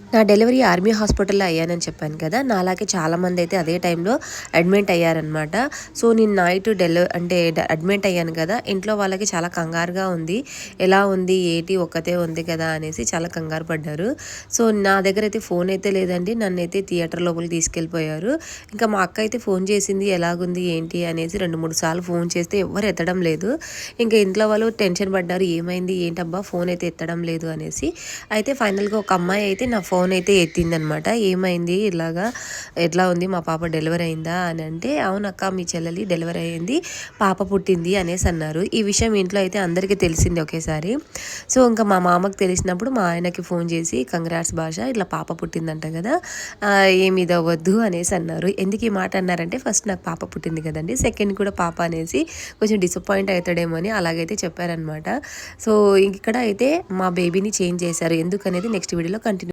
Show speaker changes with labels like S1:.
S1: నా delivery army హాస్పిటల్లో అయ్యానని చెప్పాను కదా! నాలాగే చాలామంది అయితే అదే టైంలో అడ్మిట్ అయ్యారనమాట. సో, నేను నైట్ అడ్మిట్ అయ్యాను కదా! ఇంట్లో వాళ్ళకి చాలా కంగారుగా ఉంది. ఎలా ఉంది? ఏంటి? ఒక్కతే ఉంది కదా! అనేసి చాలా కంగారు పడ్డారు. సో, నా దగ్గర అయితే ఫోన్ అయితే లేదండి. నన్నైతే థియేటర్ లోపలికి తీసుకెళ్ళిపోయారు. ఇంకా మా అక్క అయితే ఫోన్ చేసింది. ఎలాగుంది? ఏంటి? అనేసి 2, 3 సార్లు ఫోన్ చేస్తే ఎవ్వరు ఎత్తడం లేదు. ఇంకా ఇంట్లో వాళ్ళు టెన్షన్ పడ్డారు. ఏమైంది? ఏంటబ్బా! ఫోన్ అయితే ఎత్తడం లేదు అనేసి. అయితే ఫైనల్‌గా ఒక అమ్మాయి అయితే నా ఫోన్ అయితే ఎత్తిందనమాట. ఏమైంది? ఇలాగా ఎట్లా ఉంది? మా పాప డెలివరీ అయిందా? అని అంటే, అవునక్క మీ చెల్లెలి డెలివరీ అయింది. పాప పుట్టింది అనేసి అన్నారు. ఈ విషయం ఇంట్లో అయితే అందరికీ తెలిసింది ఒకేసారి. సో, ఇంకా మా మామకు తెలిసినప్పుడు మా ఆయనకి ఫోన్ చేసి, కంగ్రాట్స్ భాష ఇట్లా పాప పుట్టిందంట కదా! ఏమి ఇదవ్వద్దు అనేసి అన్నారు. ఎందుకు ఈ మాట అన్నారంటే, ఫస్ట్ నాకు పాప పుట్టింది కదండి. సెకండ్ కూడా పాప అనేసి కొంచెం డిసప్పాయింట్ అవుతాడేమో అని అలాగైతే చెప్పారనమాట. సో, ఇక్కడ అయితే మా బేబీని చేంజ్ చేశారు. ఎందుకనేది నెక్స్ట్ వీడియోలో కంటిన్యూ